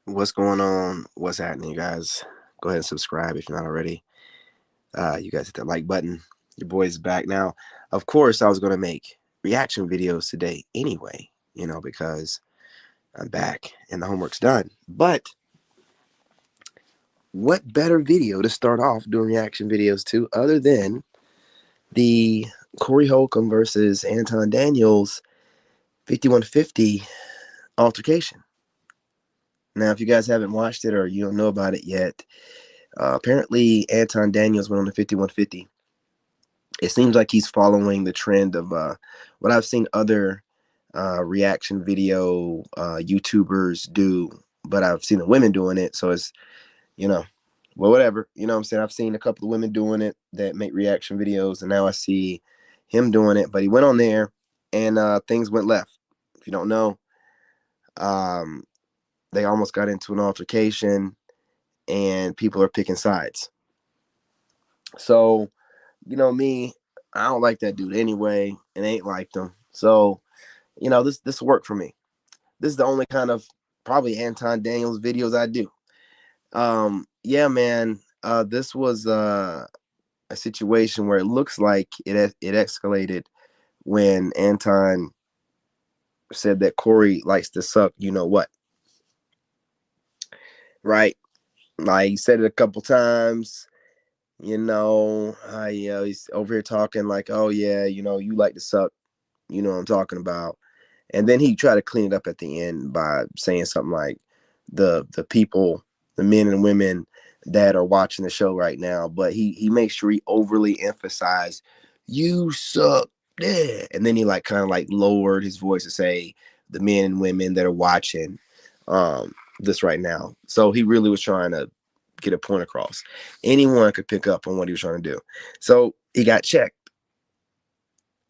What's going on? What's happening, you guys? Go ahead and subscribe if you're not already. You guys hit that like button. Your boy's back now. Of course, I was going to make reaction videos today anyway, because I'm back and the homework's done. But what better video to start off doing reaction videos to other than the Corey Holcomb versus Anton Daniels 5150 altercation? Now, if you guys haven't watched it or you don't know about it yet, apparently Anton Daniels went on the 5150. It seems like he's following the trend of what I've seen other reaction video YouTubers do, but I've seen the women doing it. So it's, you know, well, whatever. You know what I'm saying? I've seen a couple of women doing it that make reaction videos, and now I see him doing it. But he went on there and things went left. If you don't know, um, they almost got into an altercation and people are picking sides. So, me, I don't like that dude anyway, and ain't liked him. So, this worked for me. This is the only kind of probably Anton Daniels videos I do. Yeah, man. This was a situation where it looks like it escalated when Anton said that Corey likes to suck. You know what? Right? Like he said it a couple times. He's over here talking like, oh yeah, you like to suck. You know what I'm talking about. And then he tried to clean it up at the end by saying something like the people, the men and women that are watching the show right now. But he makes sure he overly emphasized, you suck. Yeah. And then he like kind of like lowered his voice to say the men and women that are watching this right now. So he really was trying to get a point across. Anyone could pick up on what he was trying to do. So he got checked.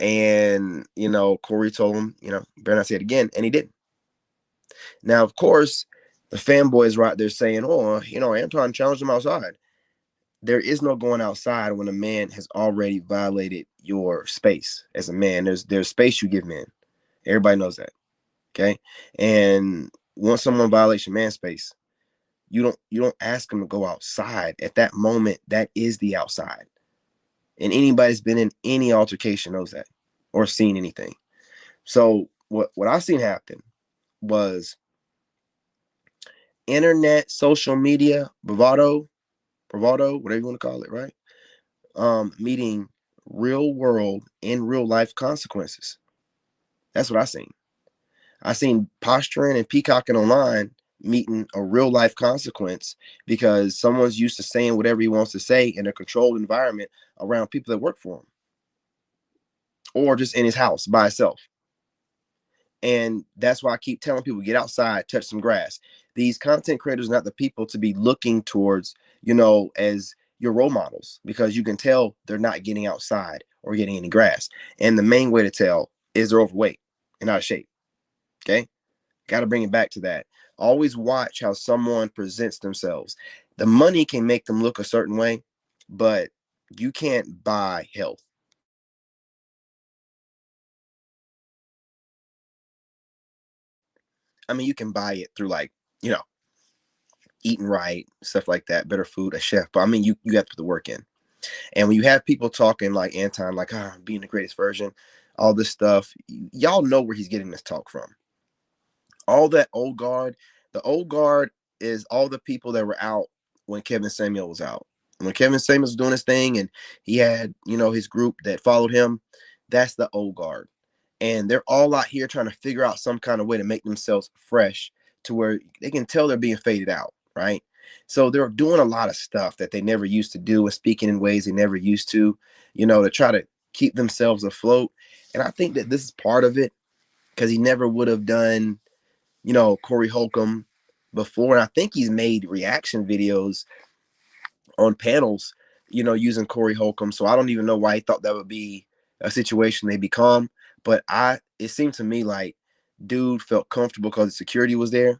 And, Corey told him, better not say it again. And he didn't. Now, of course, the fanboys right there saying, oh, Anton challenged him outside. There is no going outside when a man has already violated your space as a man. There's space you give men. Everybody knows that. Okay. And once someone violates your man space, you don't ask them to go outside. At that moment, that is the outside. And anybody's been in any altercation knows that or seen anything. So what I've seen happen was internet, social media, bravado, whatever you want to call it, right? Meeting real world in real life consequences. That's what I seen. I seen posturing and peacocking online meeting a real life consequence because someone's used to saying whatever he wants to say in a controlled environment around people that work for him or just in his house by himself. And that's why I keep telling people get outside, touch some grass. These content creators are not the people to be looking towards, as your role models because you can tell they're not getting outside or getting any grass. And the main way to tell is they're overweight and out of shape. Okay. Got to bring it back to that. Always watch how someone presents themselves. The money can make them look a certain way, but you can't buy health. I mean, you can buy it through like, you know, eating right, stuff like that, better food, a chef. But I mean, you have to put the work in. And when you have people talking like Anton, like being the greatest version, all this stuff, y'all know where he's getting this talk from. All that old guard, the old guard is all the people that were out when Kevin Samuel was out. When Kevin Samuel was doing his thing and he had, his group that followed him, that's the old guard. And they're all out here trying to figure out some kind of way to make themselves fresh to where they can tell they're being faded out, right? So they're doing a lot of stuff that they never used to do and speaking in ways they never used to try to keep themselves afloat. And I think that this is part of it because he never would have done, Corey Holcomb before. And I think he's made reaction videos on panels, using Corey Holcomb. So I don't even know why he thought that would be a situation they become. But it seemed to me like dude felt comfortable because the security was there.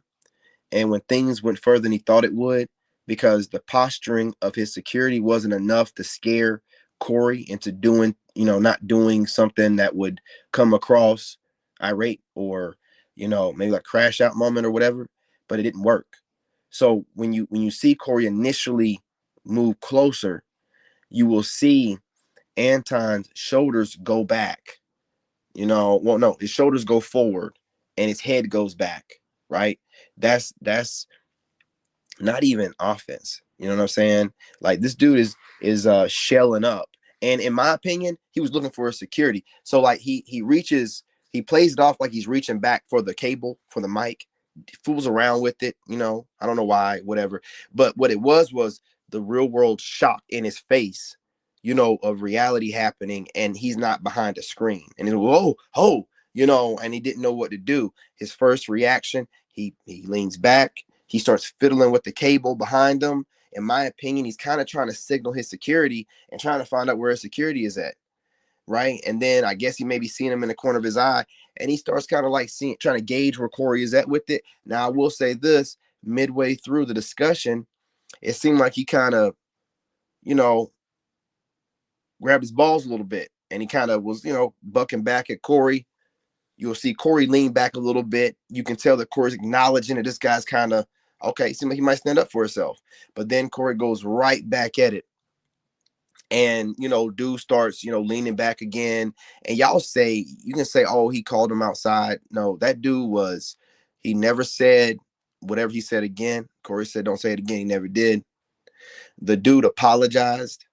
And when things went further than he thought it would, because the posturing of his security wasn't enough to scare Corey into doing, not doing something that would come across irate or, maybe like crash out moment or whatever, but it didn't work. So when you see Corey initially move closer, you will see Anton's shoulders go back. Well, no, his shoulders go forward and his head goes back. Right. That's not even offense. You know what I'm saying? Like, this dude is shelling up. And in my opinion, he was looking for a security. So like he reaches, he plays it off like he's reaching back for the cable, for the mic, fools around with it, I don't know why, whatever. But what it was the real world shock in his face, of reality happening, and he's not behind a screen. And it was, and he didn't know what to do. His first reaction, he leans back, he starts fiddling with the cable behind him. In my opinion, he's kind of trying to signal his security and trying to find out where his security is at. Right. And then I guess he may be seeing him in the corner of his eye, and he starts kind of like trying to gauge where Corey is at with it. Now, I will say this: midway through the discussion, it seemed like he kind of, you know, grabbed his balls a little bit, and he kind of was, bucking back at Corey. You'll see Corey lean back a little bit. You can tell that Corey's acknowledging that this guy's kind of okay. Seems like he might stand up for himself, but then Corey goes right back at it. And dude starts leaning back again, and y'all say, you can say, oh, he called him outside. No, that dude he never said whatever he said again. Corey said don't say it again. He never did. The dude apologized.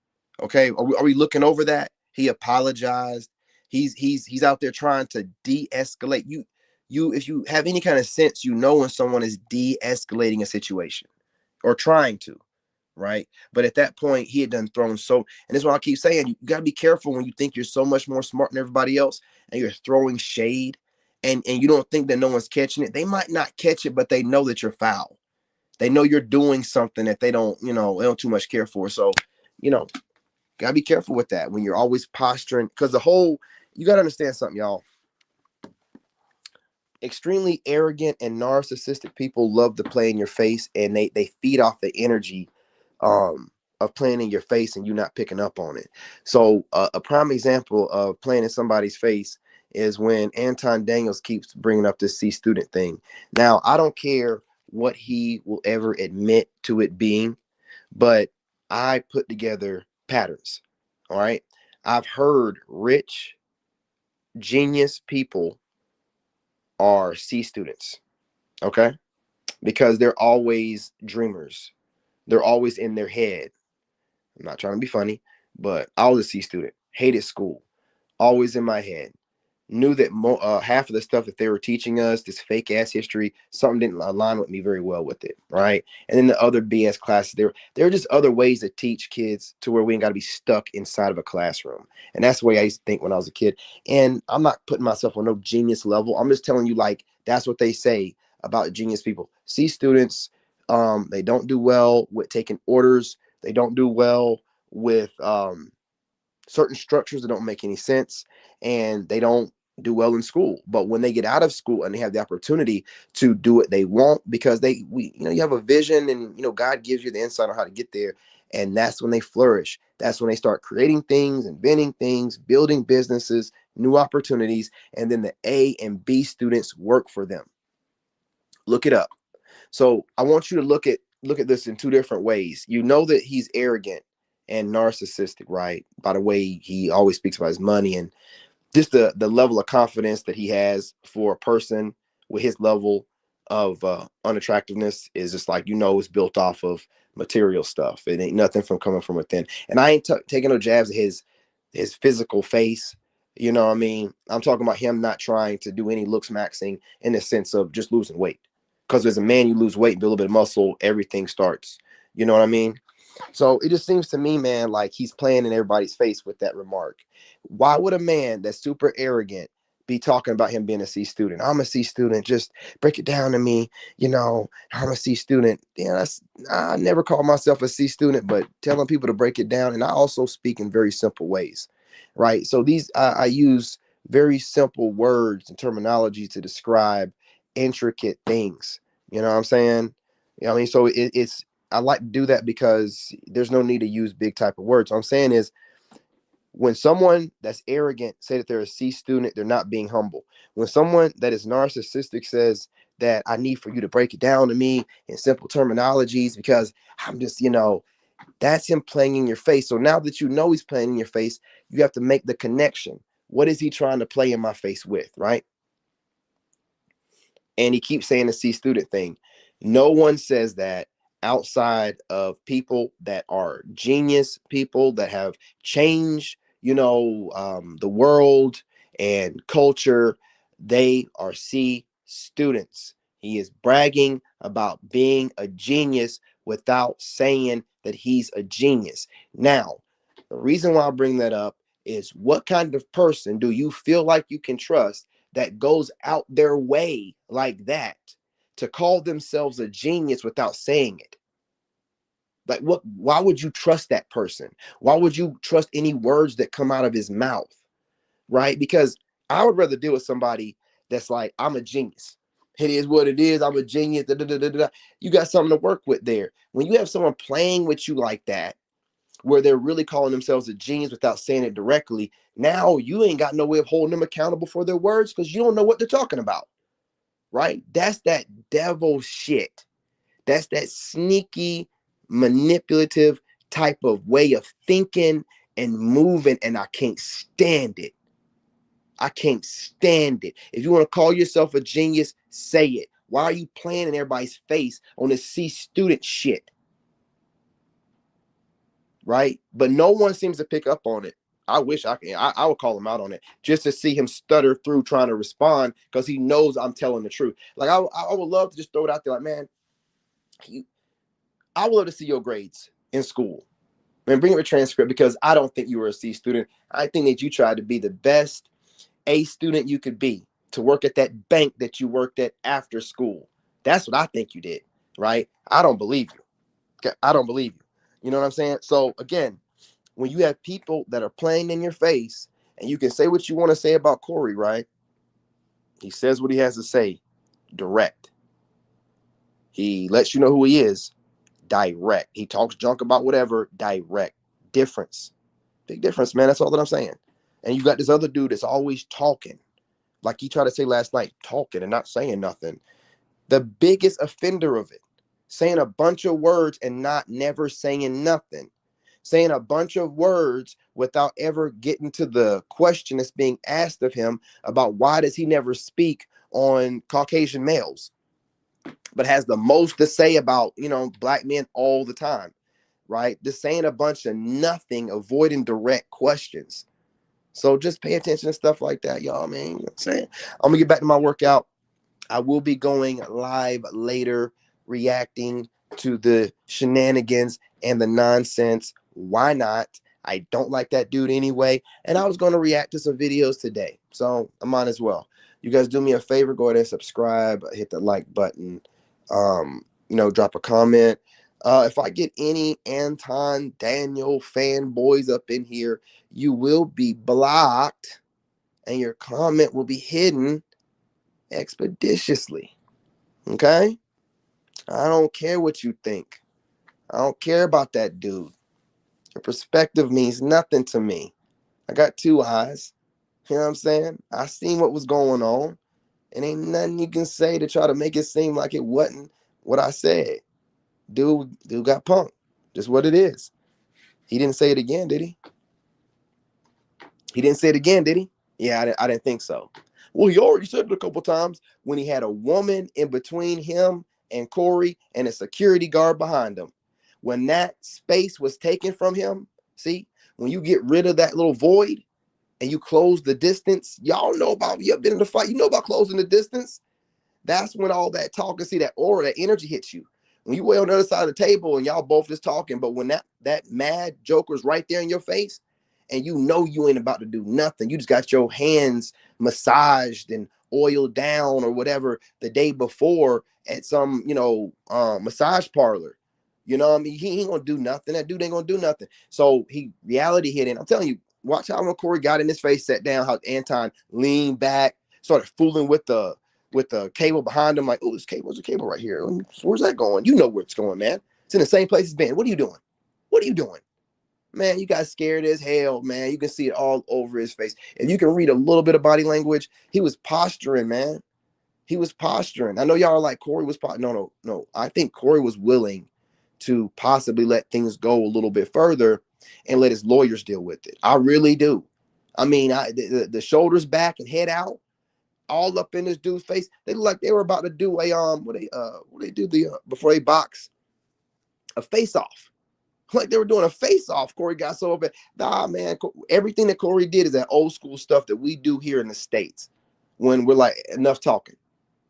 Okay, are we looking over that? He apologized. He's out there trying to de-escalate. You if you have any kind of sense, when someone is de-escalating a situation or trying to, right? But at that point, he had done thrown so, and this is what I keep saying: you got to be careful when you think you're so much more smart than everybody else, and you're throwing shade, and you don't think that no one's catching it. They might not catch it, but they know that you're foul. They know you're doing something that they don't too much care for. So, gotta be careful with that when you're always posturing, because you gotta understand something, y'all. Extremely arrogant and narcissistic people love to play in your face, and they feed off the energy of playing in your face and you not picking up on it. So a prime example of playing in somebody's face is when Anton Daniels keeps bringing up this C student thing. Now, I don't care what he will ever admit to it being, but I put together patterns. All right. I've heard rich, genius people are C students. Okay. Because they're always dreamers. They're always in their head. I'm not trying to be funny, but I was a C student, hated school, always in my head. Knew that half of the stuff that they were teaching us, this fake ass history, something didn't align with me very well with it, right? And then the other BS classes, there are just other ways to teach kids to where we ain't got to be stuck inside of a classroom. And that's the way I used to think when I was a kid. And I'm not putting myself on no genius level. I'm just telling you, like, that's what they say about genius people. C students, they don't do well with taking orders. They don't do well with certain structures that don't make any sense, and they don't do well in school. But when they get out of school and they have the opportunity to do what they want, because you have a vision, and God gives you the insight on how to get there, and that's when they flourish. That's when they start creating things, inventing things, building businesses, new opportunities, and then the A and B students work for them. Look it up. So I want you to look at this in two different ways. You know that he's arrogant and narcissistic, right? By the way, he always speaks about his money, and just the level of confidence that he has for a person with his level of unattractiveness is just like, it's built off of material stuff. It ain't nothing from coming from within. And I ain't taking no jabs at his physical face. You know what I mean? I'm talking about him not trying to do any looks maxing in the sense of just losing weight. Because as a man, you lose weight, build a little bit of muscle, everything starts. You know what I mean? So it just seems to me, man, like he's playing in everybody's face with that remark. Why would a man that's super arrogant be talking about him being a C student? I'm a C student. Just break it down to me. I'm a C student. Yeah, I never call myself a C student, but telling people to break it down. And I also speak in very simple ways, right? So I use very simple words and terminology to describe intricate things. You know what I'm saying? I mean, so it's I like to do that because there's no need to use big type of words. What I'm saying is, When someone that's arrogant say that they're a C student, they're not being humble. When someone that is narcissistic says that I need for you to break it down to me in simple terminologies because I'm just, that's him playing in your face. So now that you know he's playing in your face, you have to make the connection. What is he trying to play in my face with, right? And he keeps saying the C student thing. No one says that outside of people that are genius, people that have changed, the world and culture. They are C students. He is bragging about being a genius without saying that he's a genius. Now, the reason why I bring that up is what kind of person do you feel like you can trust that goes out their way like that to call themselves a genius without saying it? Like, why would you trust that person? Why would you trust any words that come out of his mouth? Right? Because I would rather deal with somebody that's like, I'm a genius. It is what it is. I'm a genius. Da, da, da, da, da. You got something to work with there. When you have someone playing with you like that, where they're really calling themselves a genius without saying it directly, now you ain't got no way of holding them accountable for their words because you don't know what they're talking about. Right? That's that devil shit. That's that sneaky, manipulative type of way of thinking and moving, and I can't stand it. I can't stand it. If you want to call yourself a genius, say it. Why are you playing in everybody's face on this C student shit? Right? But no one seems to pick up on it. I wish I can. I would call him out on it just to see him stutter through trying to respond because he knows I'm telling the truth. Like I would love to just throw it out there, like, man, I would love to see your grades in school. Man, bring up a transcript because I don't think you were a C student. I think that you tried to be the best A student you could be, to work at that bank that you worked at after school. That's what I think you did, right? I don't believe you. I don't believe you. You know what I'm saying? So again, when you have people that are playing in your face and you can say what you want to say about Corey, right? He says what he has to say, direct. He lets you know who he is, direct. He talks junk about whatever, direct. Difference. Big difference, man. That's all that I'm saying. And you got this other dude that's always talking. Like he tried to say last night, talking and not saying nothing. The biggest offender of it, saying a bunch of words and not never saying nothing. Saying a bunch of words without ever getting to the question that's being asked of him about why does he never speak on Caucasian males, but has the most to say about, black men all the time, right? Just saying a bunch of nothing, avoiding direct questions. So just pay attention to stuff like that, y'all, man. You know what I'm saying? I'm going to get back to my workout. I will be going live later, reacting to the shenanigans and the nonsense. Why not? I don't like that dude anyway. And I was going to react to some videos today. So I might as well. You guys do me a favor, go ahead and subscribe, hit the like button, drop a comment. If I get any Anton, Daniel fanboys up in here, you will be blocked and your comment will be hidden expeditiously. Okay? I don't care what you think. I don't care about that dude. Your perspective means nothing to me. I got two eyes. You know what I'm saying? I seen what was going on. And ain't nothing you can say to try to make it seem like it wasn't what I said. Dude got punked. Just what it is. He didn't say it again, did he? He didn't say it again, did he? Yeah, I didn't think so. Well, he already said it a couple times when he had a woman in between him and Corey and a security guard behind him. When that space was taken from him, see, when you get rid of that little void and you close the distance, y'all know about, you've been in the fight, you know about closing the distance. That's when all that talk and see that aura, that energy hits you. When you way on the other side of the table and y'all both just talking, but when that mad joker's right there in your face, and you know you ain't about to do nothing, you just got your hands massaged and oiled down or whatever the day before at some massage parlor. You know what I mean? He ain't gonna do nothing. That dude ain't gonna do nothing. So reality hit in. I'm telling you, watch how when Corey got in his face, sat down, how Anton leaned back, started fooling with the cable behind him, like, oh, there's a cable right here. Where's that going? You know where it's going, man. It's in the same place it's been. What are you doing? What are you doing? Man, you got scared as hell, man. You can see it all over his face. If you can read a little bit of body language, he was posturing, man. He was posturing. I know y'all are like Corey was no. I think Corey was willing to possibly let things go a little bit further and let his lawyers deal with it. I really do. I mean, the shoulders back and head out, all up in this dude's face. They look like they were about to do a what they do before they box, a face off. Like they were doing a face off. Corey got so up. Nah, man, everything that Corey did is that old school stuff that we do here in the States when we're like, enough talking,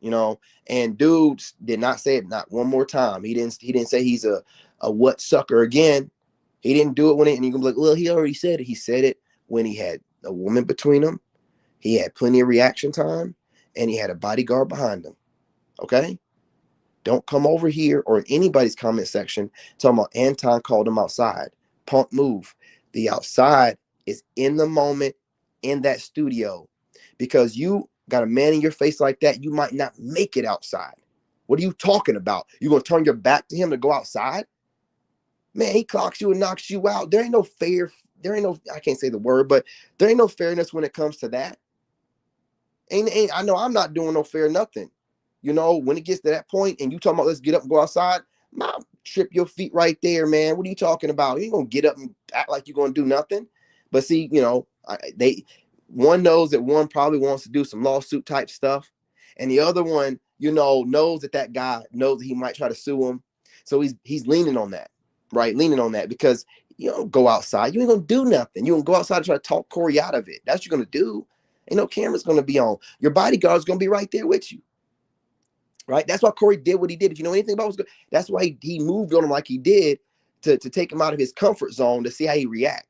you know. And dudes did not say it not one more time. He didn't say he's a what sucker again. He didn't do it when and you can be like, well, he already said it. He said it when he had a woman between them. He had plenty of reaction time, and he had a bodyguard behind him. Okay? Don't come over here or in anybody's comment section talking about Anton called him outside. Punk move. The outside is in the moment in that studio, because you got a man in your face like that, you might not make it outside. What are you talking about? You gonna turn your back to him to go outside? Man, he clocks you and knocks you out. There ain't no fair. There ain't no, I can't say the word, but there ain't no fairness when it comes to that. Ain't I know I'm not doing no fair nothing. You know, when it gets to that point and you talking about let's get up and go outside, mom, trip your feet right there, man. What are you talking about? You ain't gonna get up and act like you're gonna do nothing. But see, you know, one knows that one probably wants to do some lawsuit type stuff, and the other one, you know, knows that guy knows that he might try to sue him, so he's leaning on that, right? Leaning on that because you don't go outside, you ain't gonna do nothing. You gonna go outside and try to talk Corey out of it. That's what you're gonna do. Ain't no camera's gonna be on. Your bodyguard's gonna be right there with you. Right? That's why Corey did what he did. If you know anything about what's good, that's why he moved on him like he did to take him out of his comfort zone to see how he react.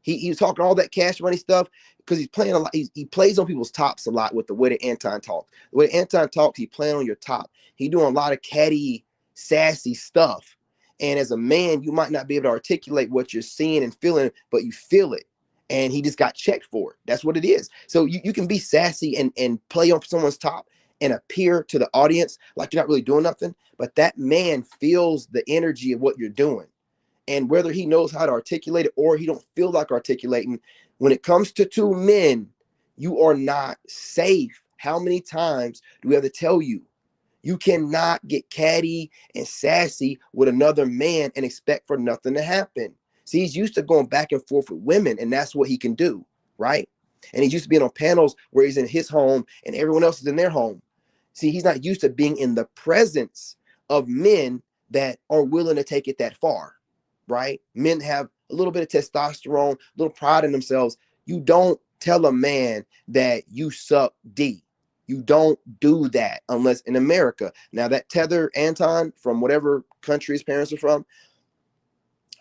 He was talking all that cash money stuff because he's playing a lot. He plays on people's tops a lot with the way that Anton talks. The way Anton talks, he playing on your top. He doing a lot of catty, sassy stuff. And as a man, you might not be able to articulate what you're seeing and feeling, but you feel it. And he just got checked for it. That's what it is. So you can be sassy and play on someone's top and appear to the audience like you're not really doing nothing. But that man feels the energy of what you're doing. And whether he knows how to articulate it or he don't feel like articulating, when it comes to two men, you are not safe. How many times do we have to tell you? You cannot get catty and sassy with another man and expect for nothing to happen. See, he's used to going back and forth with women, and that's what he can do, right? And he's used to being on panels where he's in his home and everyone else is in their home. See, he's not used to being in the presence of men that are willing to take it that far, right? Men have a little bit of testosterone, a little pride in themselves. You don't tell a man that you suck D. You don't do that unless in America. Now that Tether Anton from whatever country his parents are from,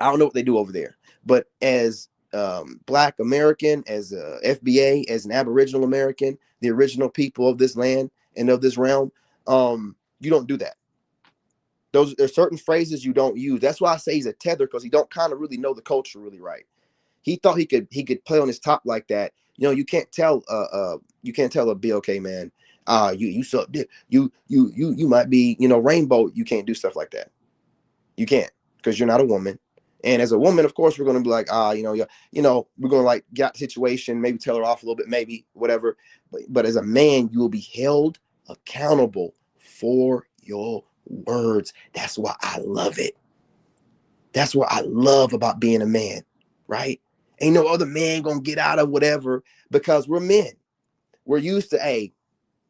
I don't know what they do over there. But as Black American, as a FBA, as an Aboriginal American, the original people of this land and of this realm, you don't do that. There's certain phrases you don't use. That's why I say he's a tether, because he don't kind of really know the culture really right. He thought he could play on his top like that. You know, you can't tell a BLK man, you suck dick. You might be, you know, rainbow. You can't do stuff like that. You can't, because you're not a woman. And as a woman, of course, we're gonna be like, we're gonna like get the situation, maybe tell her off a little bit, maybe whatever. But as a man, you will be held accountable for your words. That's why I love it. That's what I love about being a man, right? Ain't no other man gonna get out of whatever, because we're men. We're used to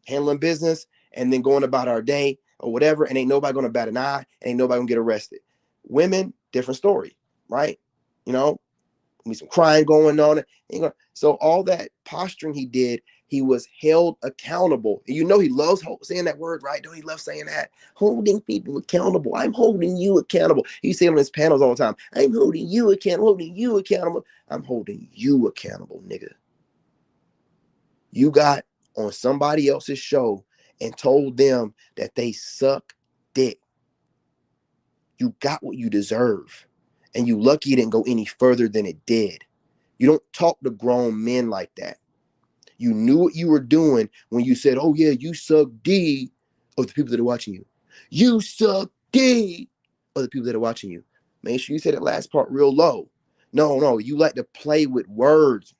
handling business and then going about our day or whatever, and ain't nobody gonna bat an eye, and ain't nobody gonna get arrested. Women, different story, right? You know, be some crying going on. So all that posturing he did, he was held accountable. And you know he loves saying that word, right? Don't he love saying that? Holding people accountable. I'm holding you accountable. He said on his panels all the time, I'm holding you accountable, holding you accountable. I'm holding you accountable, nigga. You got on somebody else's show and told them that they suck dick. You got what you deserve. And you lucky it didn't go any further than it did. You don't talk to grown men like that. You knew what you were doing when you said, oh yeah, you suck D of the people that are watching you. You suck D of the people that are watching you. Make sure you say that last part real low. No, you like to play with words,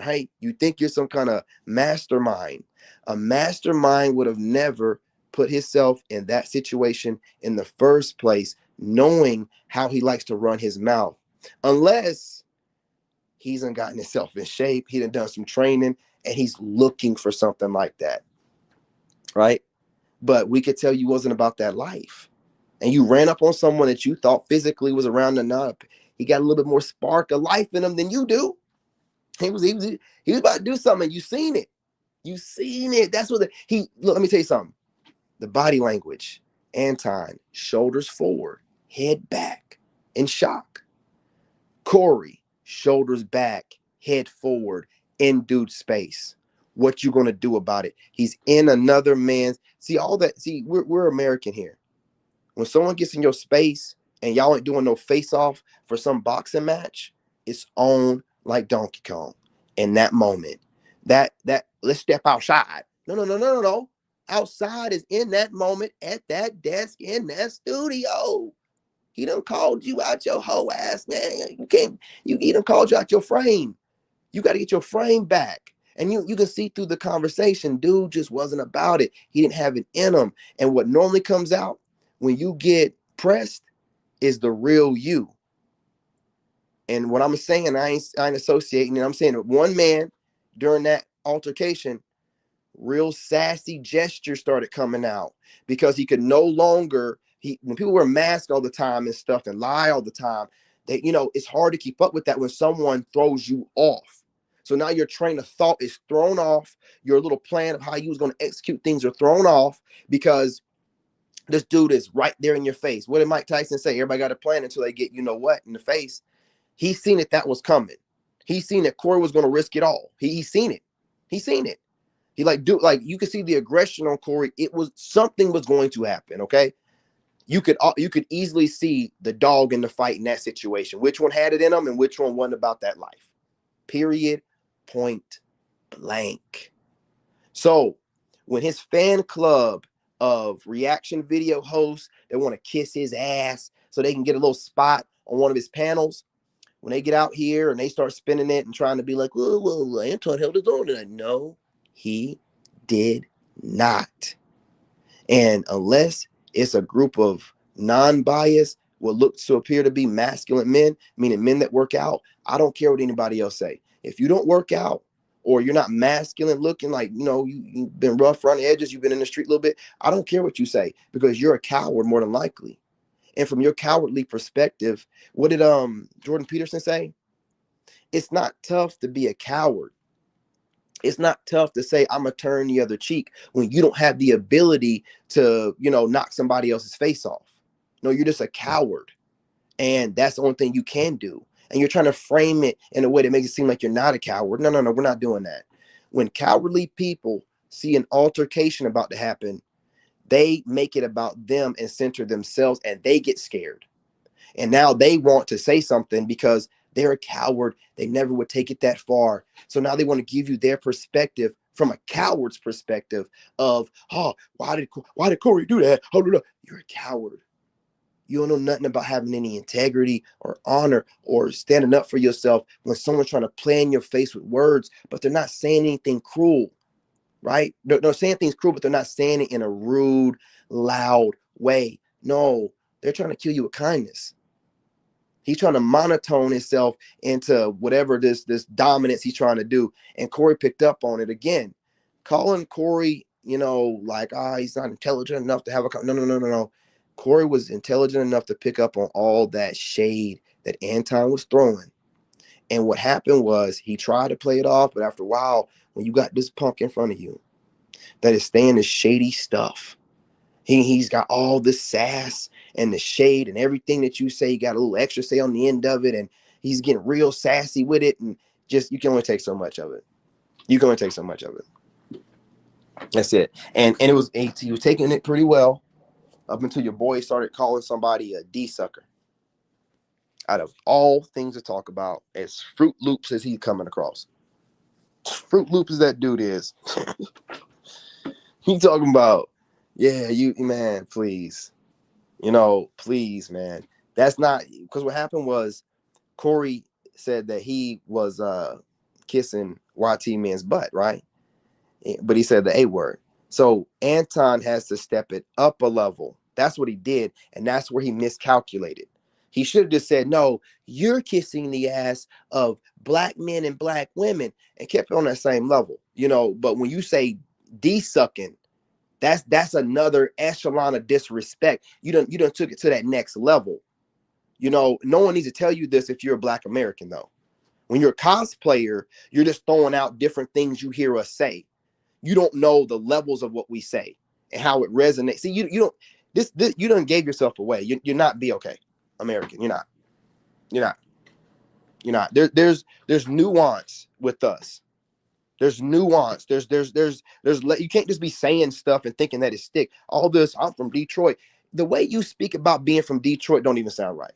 right? You think you're some kind of mastermind. A mastermind would have never put himself in that situation in the first place, knowing how he likes to run his mouth. Unless he's done gotten himself in shape, he done some training, and he's looking for something like that, right? But we could tell you wasn't about that life. And you ran up on someone that you thought physically was around the nub. He got a little bit more spark of life in him than you do. He was about to do something. You seen it. You seen it. That's what he look. Let me tell you something. The body language. Anton, shoulders forward, head back, in shock. Corey, shoulders back, head forward, in dude space. What you gonna do about it? He's in another man's. See all that. See, we're American here. When someone gets in your space and y'all ain't doing no face off for some boxing match, it's on like Donkey Kong. In that moment, that let's step outside. No. Outside is in that moment at that desk in that studio. He done called you out your whole ass, man. You can't. He done called you out your frame. You got to get your frame back. And you can see through the conversation, dude just wasn't about it. He didn't have it in him. And what normally comes out when you get pressed is the real you. And what I'm saying, I ain't associating it. I'm saying that one man during that altercation, real sassy gestures started coming out because he could no longer, when people wear masks all the time and stuff and lie all the time, that it's hard to keep up with that when someone throws you off. So now your train of thought is thrown off. Your little plan of how you was going to execute things are thrown off because this dude is right there in your face. What did Mike Tyson say? Everybody got a plan until they get what in the face. He's seen it, that was coming. He's seen that Corey was going to risk it all. He's seen it. He's seen it. He you could see the aggression on Corey. It was something was going to happen. Okay, you could easily see the dog in the fight in that situation. Which one had it in them and which one wasn't about that life. Period. Point blank. So when his fan club of reaction video hosts that want to kiss his ass so they can get a little spot on one of his panels, when they get out here and they start spinning it and trying to be like, whoa, Anton held his own tonight. No, he did not. And unless it's a group of non-biased, what looks to appear to be masculine men, meaning men that work out, I don't care what anybody else say. If you don't work out or you're not masculine looking, like, you've been rough around the edges, you've been in the street a little bit, I don't care what you say because you're a coward more than likely. And from your cowardly perspective, what did Jordan Peterson say? It's not tough to be a coward. It's not tough to say I'm gonna turn the other cheek when you don't have the ability to, knock somebody else's face off. No, you're just a coward. And that's the only thing you can do. And you're trying to frame it in a way that makes it seem like you're not a coward. No, we're not doing that. When cowardly people see an altercation about to happen, they make it about them and center themselves and they get scared. And now they want to say something because they're a coward. They never would take it that far. So now they want to give you their perspective from a coward's perspective of, oh, why did Corey do that? Oh, no. You're a coward. You don't know nothing about having any integrity or honor or standing up for yourself when someone's trying to play in your face with words, but they're not saying anything cruel, right? They're saying things cruel, but they're not saying it in a rude, loud way. No, they're trying to kill you with kindness. He's trying to monotone himself into whatever this dominance he's trying to do. And Corey picked up on it again. Calling Corey, like, he's not intelligent enough to have a... No. Corey was intelligent enough to pick up on all that shade that Anton was throwing. And what happened was he tried to play it off, but after a while, when you got this punk in front of you that is saying this shady stuff, he's got all this sass and the shade and everything that you say, you got a little extra say on the end of it, and he's getting real sassy with it, and just, you can only take so much of it. You can only take so much of it. That's it. And he was taking it pretty well up until your boy started calling somebody a D-sucker. Out of all things to talk about, as Fruit Loops as he's coming across. Fruit Loops as that dude is. He talking about, yeah, man, please. Please, man. That's not, because what happened was Corey said that he was kissing YT Man's butt, right? But he said the A word. So Anton has to step it up a level. That's what he did, and that's where he miscalculated. He should have just said, no, you're kissing the ass of black men and black women, and kept it on that same level, you know. But when you say D sucking, that's another echelon of disrespect. You don't took it to that next level. You know, no one needs to tell you this if you're a black American, though. When you're a cosplayer, you're just throwing out different things you hear us say. You don't know the levels of what we say and how it resonates. See, you don't this you done gave yourself away. You're not BOK American. You're not. You're not. You're not. There's nuance with us. There's nuance. There's you can't just be saying stuff and thinking that it stick. All this, I'm from Detroit. The way you speak about being from Detroit don't even sound right.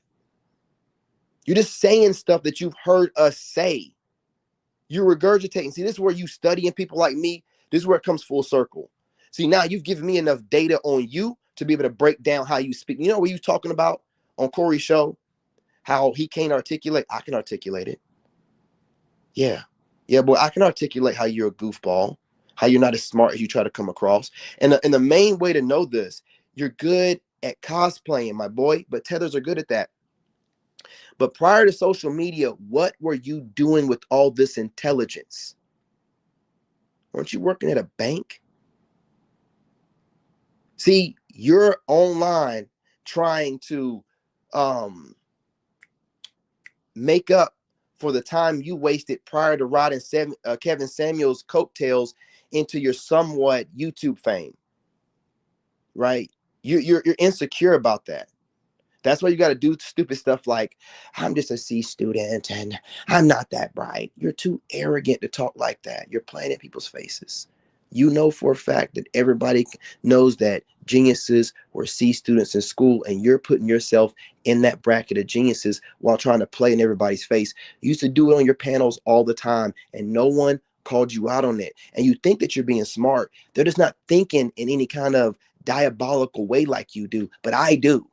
You're just saying stuff that you've heard us say. You're regurgitating. See, this is where you studying people like me. This is where it comes full circle. See, now you've given me enough data on you to be able to break down how you speak. You know what you talking about on Corey's show? How he can't articulate. I can articulate it. Yeah. Yeah, boy, I can articulate how you're a goofball, how you're not as smart as you try to come across. And the main way to know this, you're good at cosplaying, my boy, but tethers are good at that. But prior to social media, what were you doing with all this intelligence? Weren't you working at a bank? See, you're online trying to make up for the time you wasted prior to riding Kevin Samuel's coattails into your somewhat YouTube fame, right? You're insecure about that. That's why you got to do stupid stuff like, I'm just a C student and I'm not that bright. You're too arrogant to talk like that. You're playing at people's faces. You know for a fact that everybody knows that geniuses were C students in school, and you're putting yourself in that bracket of geniuses while trying to play in everybody's face. You used to do it on your panels all the time, and no one called you out on it. And you think that you're being smart. They're just not thinking in any kind of diabolical way like you do, but I do.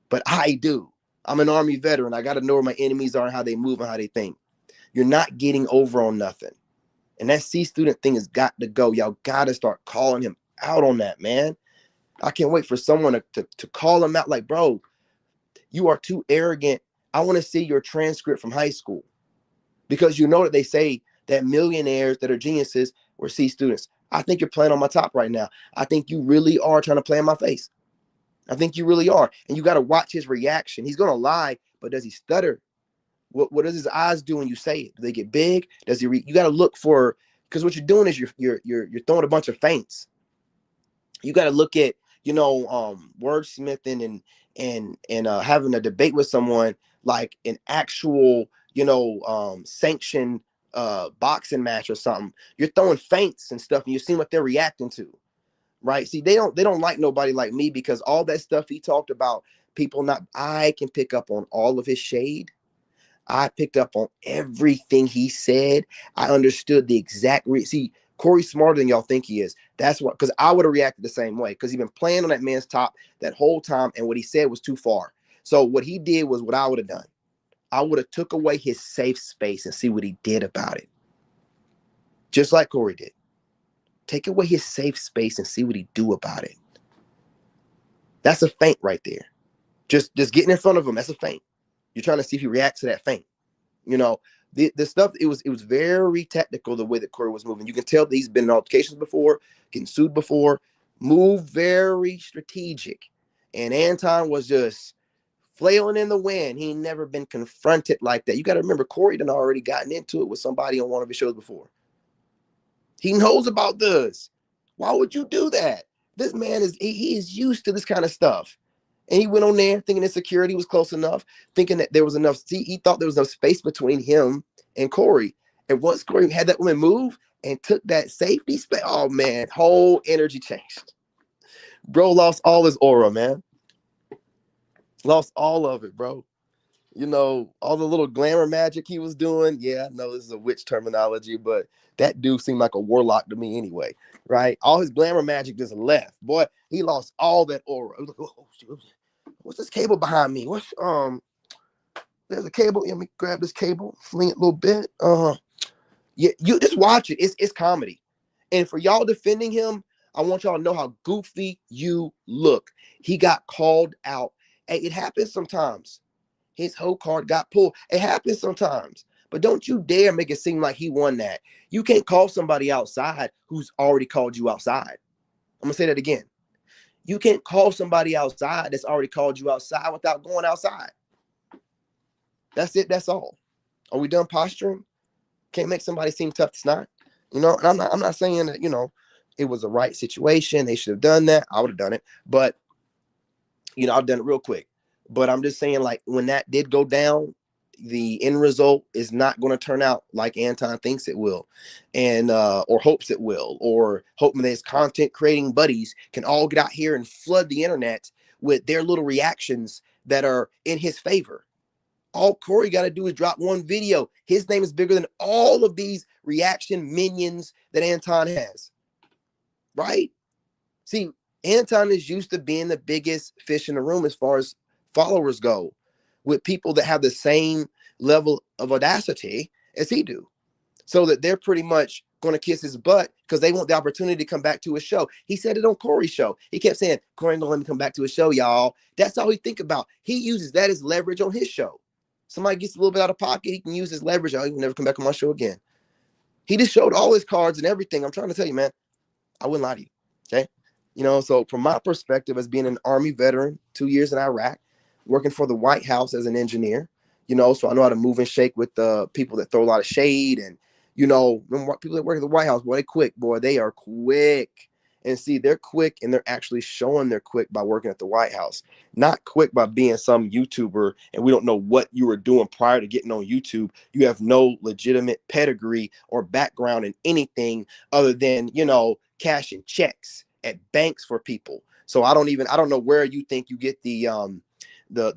But I do. I'm an Army veteran. I got to know where my enemies are and how they move and how they think. You're not getting over on nothing. And that C student thing has got to go. Y'all got to start calling him out on that, man. I can't wait for someone to call him out like, bro, you are too arrogant. I want to see your transcript from high school. Because you know that they say that millionaires that are geniuses were C students. I think you're playing on my top right now. I think you really are trying to play in my face. I think you really are. And you got to watch his reaction. He's going to lie, but does he stutter? What does his eyes do when you say it? Do they get big? Does he you got to look for, because what you're doing is you're throwing a bunch of feints. You got to look at, wordsmithing and having a debate with someone like an actual, sanctioned boxing match or something. You're throwing feints and stuff and you're seeing what they're reacting to. Right. See, they don't like nobody like me, because all that stuff he talked about, I can pick up on all of his shade. I picked up on everything he said. I understood the exact see, Corey's smarter than y'all think he is. That's what, because I would have reacted the same way, because he's been playing on that man's top that whole time, and what he said was too far. So what he did was what I would have done. I would have took away his safe space and see what he did about it. Just like Corey did. Take away his safe space and see what he do about it. That's a feint right there. Just getting in front of him, that's a feint. You're trying to see if he reacts to that feint. The stuff, it was very technical the way that Corey was moving. You can tell that he's been in altercations before, getting sued before, moved very strategic. And Anton was just flailing in the wind. He ain't never been confronted like that. You got to remember, Corey done already gotten into it with somebody on one of his shows before. He knows about this. Why would you do that? This man he is used to this kind of stuff. And he went on there thinking that security was close enough, thinking that there was enough. See, he thought there was enough space between him and Corey. And once Corey had that woman move and took that safety space, oh man, whole energy changed. Bro lost all his aura, man. Lost all of it, bro. All the little glamour magic he was doing. Yeah, I know this is a witch terminology, but that dude seemed like a warlock to me anyway, right? All his glamour magic just left. Boy, he lost all that aura. It was like, oh, what's this cable behind me? there's a cable. Let me grab this cable, fling it a little bit. Yeah, you just watch it. It's comedy. And for y'all defending him, I want y'all to know how goofy you look. He got called out. Hey, it happens sometimes. His whole card got pulled. It happens sometimes. But don't you dare make it seem like he won that. You can't call somebody outside who's already called you outside. I'm gonna say that again. You can't call somebody outside that's already called you outside without going outside. That's it. That's all. Are we done posturing? Can't make somebody seem tough. It's not. And I'm not saying that, it was the right situation. They should have done that. I would have done it. But, I've done it real quick. But I'm just saying, like, when that did go down, the end result is not going to turn out like Anton thinks it will, and or hopes it will, or hoping that his content creating buddies can all get out here and flood the internet with their little reactions that are in his favor. All Corey got to do is drop one video. His name is bigger than all of these reaction minions that Anton has. Right? See, Anton is used to being the biggest fish in the room as far as followers go, with people that have the same level of audacity as he do. So that they're pretty much going to kiss his butt because they want the opportunity to come back to his show. He said it on Corey's show. He kept saying, Corey ain't going to let me come back to his show, y'all. That's all he think about. He uses that as leverage on his show. Somebody gets a little bit out of pocket, he can use his leverage. Oh, he will never come back on my show again. He just showed all his cards and everything. I'm trying to tell you, man, I wouldn't lie to you. Okay. So from my perspective as being an Army veteran, 2 years in Iraq, working for the White House as an engineer, so I know how to move and shake with the people that throw a lot of shade. And, people that work at the White House, boy, they quick, boy, they are quick. And see, they're quick, and they're actually showing they're quick by working at the White House, not quick by being some YouTuber. And we don't know what you were doing prior to getting on YouTube. You have no legitimate pedigree or background in anything other than, cashing checks at banks for people. So I don't know where you think you get the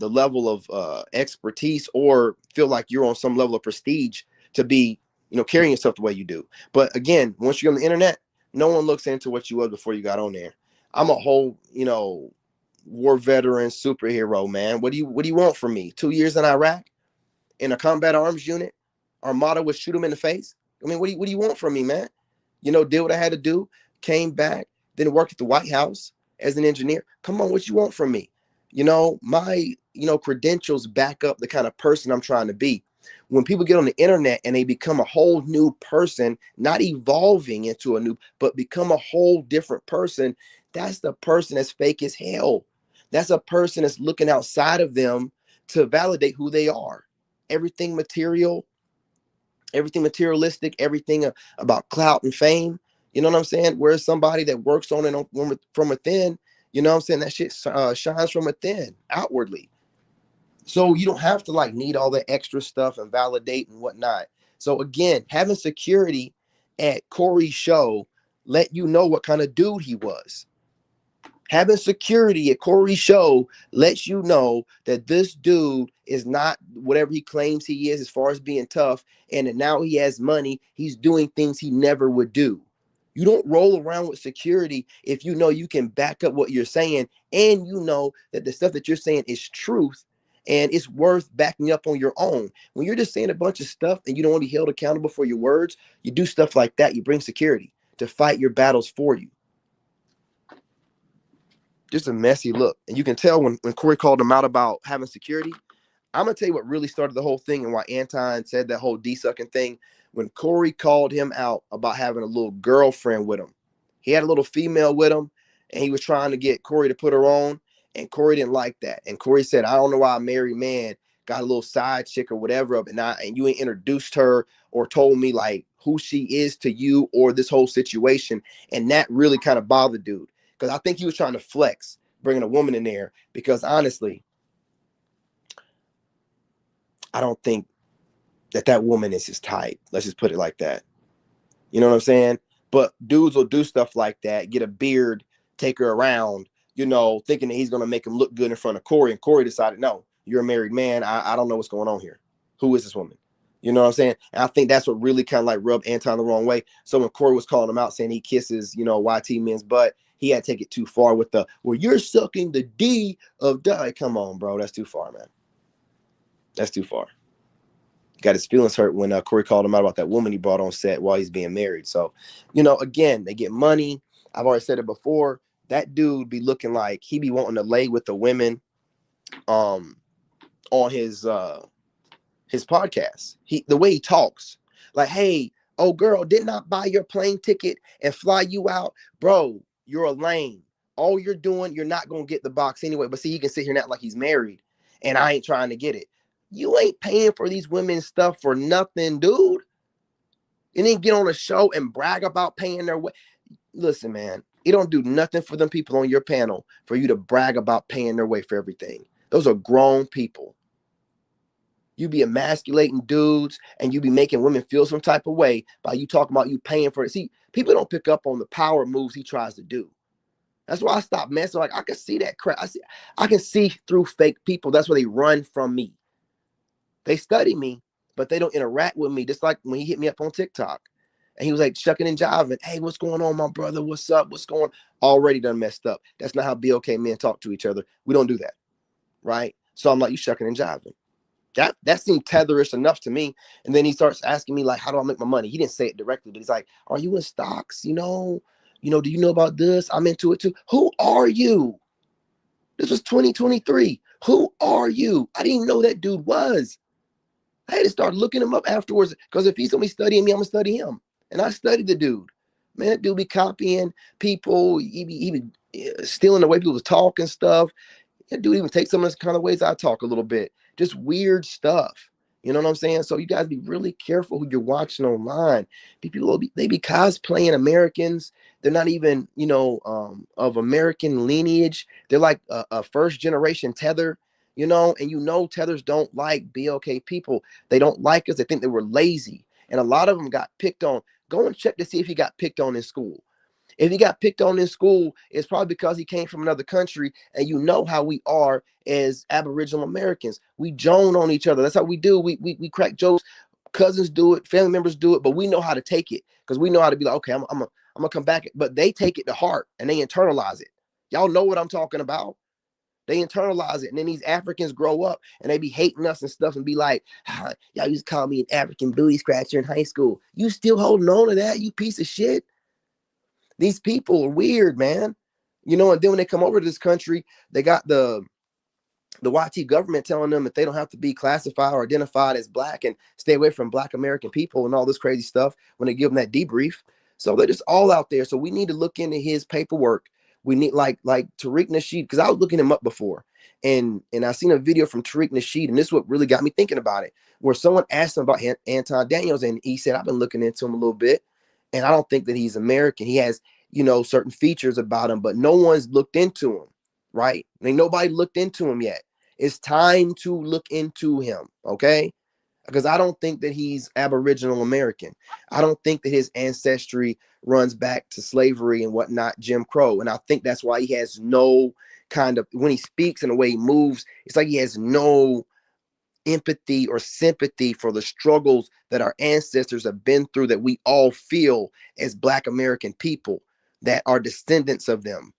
level of expertise or feel like you're on some level of prestige to be, carrying yourself the way you do. But again, once you're on the internet, no one looks into what you was before you got on there. I'm a whole, war veteran superhero, man. What do you want from me? 2 years in Iraq in a combat arms unit? Our motto was shoot them in the face. I mean, what do you want from me, man? Did what I had to do, came back, then worked at the White House as an engineer. Come on, what you want from me? My, credentials back up the kind of person I'm trying to be. When people get on the internet and they become a whole new person, not evolving into a new, but become a whole different person, that's the person that's fake as hell. That's a person that's looking outside of them to validate who they are. Everything material, everything materialistic, everything about clout and fame. You know what I'm saying? Whereas somebody that works on it from within, that shit shines from within, outwardly. So you don't have to need all the extra stuff and validate and whatnot. So again, having security at Corey's show let you know what kind of dude he was. Having security at Corey's show lets you know that this dude is not whatever he claims he is as far as being tough, and that now he has money. He's doing things he never would do. You don't roll around with security if you know you can back up what you're saying, and you know that the stuff that you're saying is truth and it's worth backing up on your own. When you're just saying a bunch of stuff and you don't want to be held accountable for your words, you do stuff like that. You bring security to fight your battles for you. Just a messy look. And you can tell when Corey called him out about having security. I'm going to tell you what really started the whole thing and why Anton said that whole D-sucking thing. When Corey called him out about having a little girlfriend with him. He had a little female with him, and he was trying to get Corey to put her on, and Corey didn't like that. And Corey said, I don't know why a married man got a little side chick or whatever up, and you ain't introduced her or told me who she is to you or this whole situation. And that really kind of bothered dude. Because I think he was trying to flex, bringing a woman in there. Because honestly, I don't think that woman is his type. Let's just put it like that. You know what I'm saying? But dudes will do stuff like that, get a beard, take her around, thinking that he's going to make him look good in front of Corey. And Corey decided, no, you're a married man. I don't know what's going on here. Who is this woman? You know what I'm saying? And I think that's what really kind of rubbed Anton the wrong way. So when Corey was calling him out saying he kisses, YT men's butt, he had to take it too far with you're sucking the D of duh. Come on, bro. That's too far, man. That's too far. Got his feelings hurt when Corey called him out about that woman he brought on set while he's being married. So, again, they get money. I've already said it before. That dude be looking like he be wanting to lay with the women on his podcast. The way he talks, like, hey, oh girl, didn't I buy your plane ticket and fly you out? Bro, you're a lame. All you're doing, you're not gonna get the box anyway. But see, he can sit here and act like he's married, and I ain't trying to get it. You ain't paying for these women's stuff for nothing, dude. And then get on a show and brag about paying their way. Listen, man, it don't do nothing for them people on your panel for you to brag about paying their way for everything. Those are grown people. You be emasculating dudes and you be making women feel some type of way by you talking about you paying for it. See, people don't pick up on the power moves he tries to do. That's why I stopped messing. Like, I can see that crap. I can see through fake people. That's why they run from me. They study me, but they don't interact with me. Just like when he hit me up on TikTok and he was like shucking and jiving. Hey, what's going on, my brother? What's up? What's going on? Already done messed up. That's not how BOK men talk to each other. We don't do that. Right? So I'm like, you shucking and jiving. That seemed tetherish enough to me. And then he starts asking me, like, how do I make my money? He didn't say it directly, but he's like, are you in stocks? Do you know about this? I'm into it too. Who are you? This was 2023. Who are you? I didn't even know that dude was. I had to start looking him up afterwards, because if he's gonna be studying me, I'm gonna study him. And I studied the dude. Man, that dude be copying people. He be stealing the way people talk and stuff. That dude even takes some of the kind of ways I talk a little bit. Just weird stuff. You know what I'm saying? So you guys be really careful who you're watching online. They be cosplaying Americans. They're not even, of American lineage. They're like a first generation Tether, and Tethers don't like BLK people. They don't like us. They think they were lazy. And a lot of them got picked on. Go and check to see if he got picked on in school. If he got picked on in school, it's probably because he came from another country, and you know how we are as Aboriginal Americans. We joan on each other. That's how we do. We crack jokes. Cousins do it. Family members do it. But we know how to take it, because we know how to be like, okay, I'm gonna come back. But they take it to heart and they internalize it. Y'all know what I'm talking about. They internalize it, and then these Africans grow up and they be hating us and stuff and be like, y'all used to call me an African booty scratcher in high school. You still holding on to that, you piece of shit? These people are weird, man. And then when they come over to this country, they got the YT government telling them that they don't have to be classified or identified as black and stay away from black American people and all this crazy stuff when they give them that debrief. So they're just all out there. So we need to look into his paperwork. We need like Tariq Nasheed, because I was looking him up before, and I seen a video from Tariq Nasheed, and this is what really got me thinking about it, where someone asked him about Anton Daniels, and he said, I've been looking into him a little bit, and I don't think that he's American. He has, certain features about him, but no one's looked into him, right? Ain't nobody looked into him yet. It's time to look into him, okay? Because I don't think that he's Aboriginal American. I don't think that his ancestry runs back to slavery and whatnot, Jim Crow. And I think that's why he has no kind of, when he speaks and the way he moves, it's like he has no empathy or sympathy for the struggles that our ancestors have been through, that we all feel as Black American people that are descendants of them.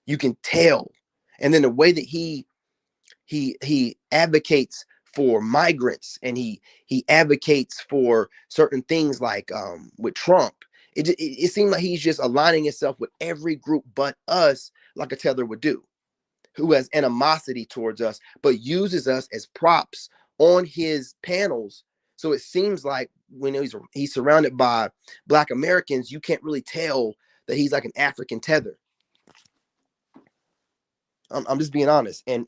You can tell. And then the way that he advocates for migrants, and he advocates for certain things, like with Trump. It seemed like he's just aligning himself with every group but us, like a Tether would do, who has animosity towards us, but uses us as props on his panels. So it seems like when he's surrounded by Black Americans, you can't really tell that he's like an African Tether. I'm just being honest. And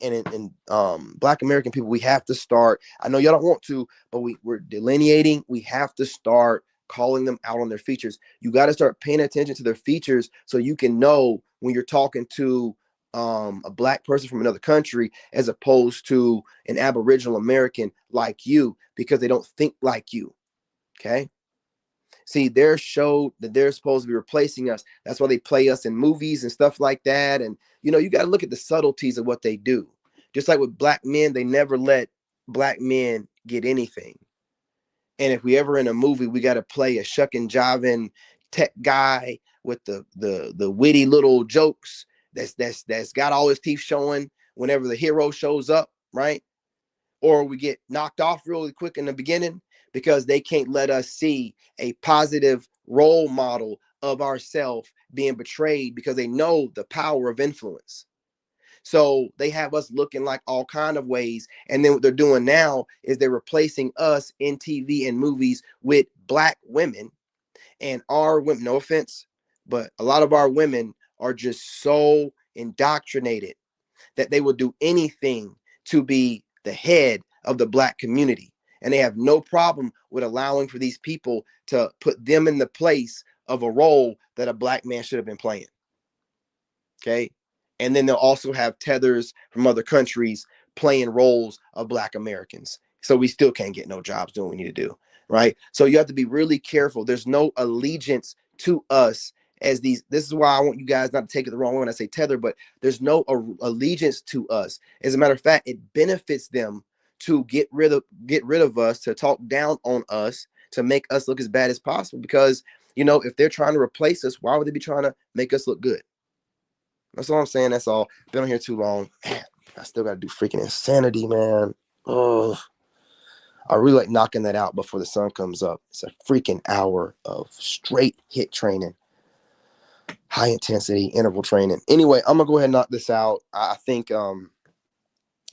Black American people, we have to start. I know y'all don't want to, but we're delineating. We have to start calling them out on their features. You got to start paying attention to their features so you can know when you're talking to a Black person from another country as opposed to an Aboriginal American like you, because they don't think like you. Okay. See, they're showed that they're supposed to be replacing us. That's why they play us in movies and stuff like that. And, you got to look at the subtleties of what they do. Just like with Black men, they never let Black men get anything. And if we ever in a movie, we got to play a shucking, jiving tech guy with the witty little jokes that's got all his teeth showing whenever the hero shows up, right? or we get knocked off really quick in the beginning because they can't let us see a positive role model of ourselves being betrayed because they know the power of influence. So they have us looking like all kind of ways. And then what they're doing now is they're replacing us in TV and movies with black women. And our women, no offense, but a lot of our women are just so indoctrinated that they will do anything to be the head of the black community. And they have no problem with allowing for these people to put them in the place of a role that a black man should have been playing. Okay. And then they'll also have tethers from other countries playing roles of black Americans. So we still can't get no jobs doing what we need to do. Right. So you have to be really careful. There's no allegiance to us as these. This is why I want you guys not to take it the wrong way when I say tether, but there's no allegiance to us. As a matter of fact, it benefits them to get rid of us, to talk down on us, to make us look as bad as possible. Because, you know, if they're trying to replace us, why would they be trying to make us look good? That's all I'm saying. That's all. Been on here too long. Man, I still got to do freaking insanity, man. Oh, I really like knocking that out before the sun comes up. It's a freaking hour of straight hit training, high intensity interval training. Anyway, I'm gonna go ahead and knock this out. I think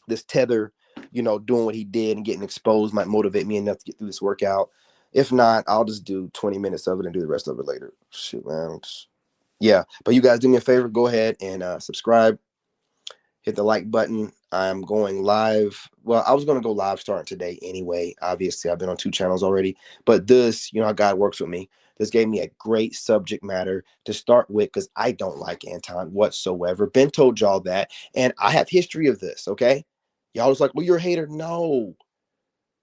this tether, you know, doing what he did and getting exposed might motivate me enough to get through this workout. If not, I'll just do 20 minutes of it and do the rest of it later. Shoot, man. Yeah, but you guys do me a favor, go ahead and subscribe, hit the like button. I'm going live. Well, I was going to go live starting today anyway. Obviously, I've been on 2 channels already, but this, you know how God works with me. This gave me a great subject matter to start with because I don't like Anton whatsoever. Ben told y'all that, and I have history of this, okay? Y'all was like, well, you're a hater. No,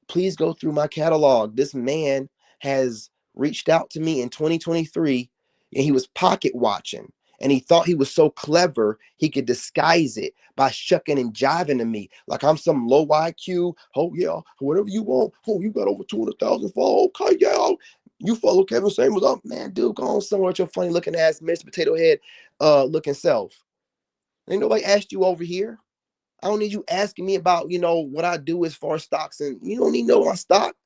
please go through my catalog. This man has reached out to me in 2023 and he was pocket watching and he thought he was so clever he could disguise it by shucking and jiving to me like I'm some low IQ. Oh yeah, whatever you want. Oh, you got over 200,000 followers. Okay, yeah, you follow Kevin Samuels up, man. Dude, go on somewhere with your funny looking ass Mr. Potato Head looking self. Ain't nobody asked you over here. I don't need you asking me about, you know, what I do as far as stocks, and you don't need to know my stock.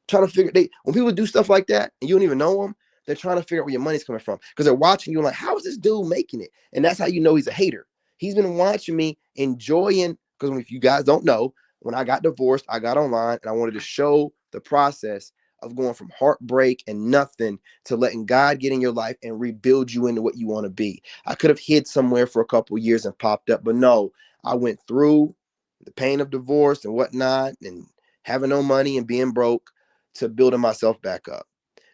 Trying to figure when people do stuff like that and you don't even know them, they're trying to figure out where your money's coming from because they're watching you and like, how is this dude making it? And that's how you know he's a hater. He's been watching me enjoying, because if you guys don't know, when I got divorced, I got online and I wanted to show the process of going from heartbreak and nothing to letting God get in your life and rebuild you into what you want to be. I could have hid somewhere for a couple of years and popped up, but no, I went through the pain of divorce and whatnot and having no money and being broke to building myself back up.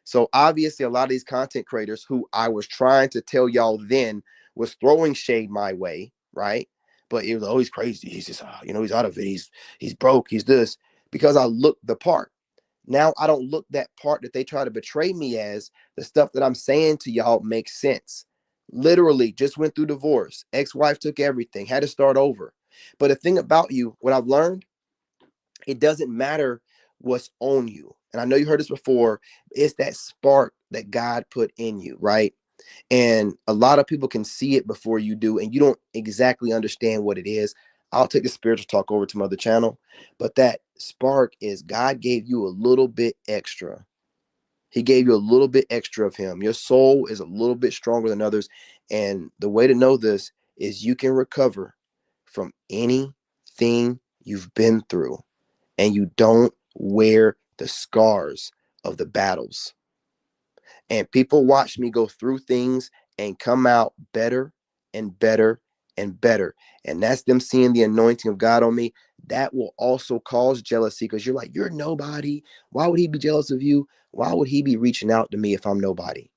So obviously a lot of these content creators who I was trying to tell y'all then was throwing shade my way, right? But it was always crazy. He's just, you know, he's out of it. He's broke. He's this, because I looked the part. Now I don't look that part that they try to betray me as. The stuff that I'm saying to y'all makes sense. Literally just went through divorce. Ex-wife took everything, had to start over. But the thing about you, what I've learned, it doesn't matter what's on you. And I know you heard this before. It's that spark that God put in you, right? And a lot of people can see it before you do, and you don't exactly understand what it is. I'll take the spiritual talk over to my other channel, but that spark is God gave you a little bit extra. He gave you a little bit extra of him. Your soul is a little bit stronger than others. And the way to know this is you can recover from anything you've been through, and you don't wear the scars of the battles. And people watch me go through things and come out better and better and better. And that's them seeing the anointing of God on me. That will also cause jealousy because you're like, you're nobody. Why would he be jealous of you? Why would he be reaching out to me if I'm nobody?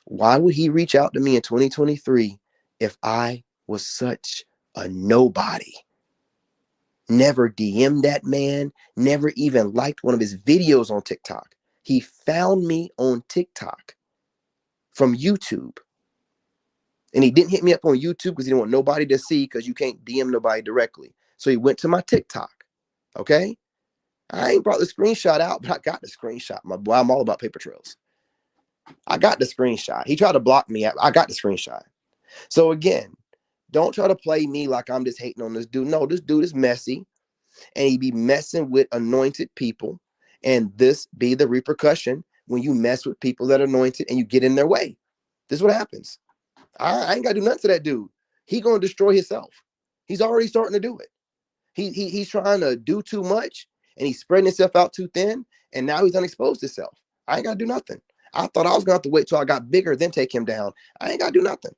Why would he reach out to me in 2023 if I was such a nobody? Never DM'd that man, never even liked one of his videos on TikTok. He found me on TikTok from YouTube. And he didn't hit me up on YouTube because he didn't want nobody to see, because you can't DM nobody directly. So he went to my TikTok. Okay? I ain't brought the screenshot out, but I got the screenshot. My boy, I'm all about paper trails. I got the screenshot. He tried to block me. I got the screenshot. So again, Don't try to play me like I'm just hating on this dude. No, this dude is messy, and he be messing with anointed people. And this be the repercussion when you mess with people that are anointed and you get in their way. This is what happens. I ain't got to do nothing to that dude. He going to destroy himself. He's already starting to do it. He's trying to do too much, and he's spreading himself out too thin, and now he's unexposed himself. I ain't got to do nothing. I thought I was going to have to wait till I got bigger, then take him down. I ain't got to do nothing.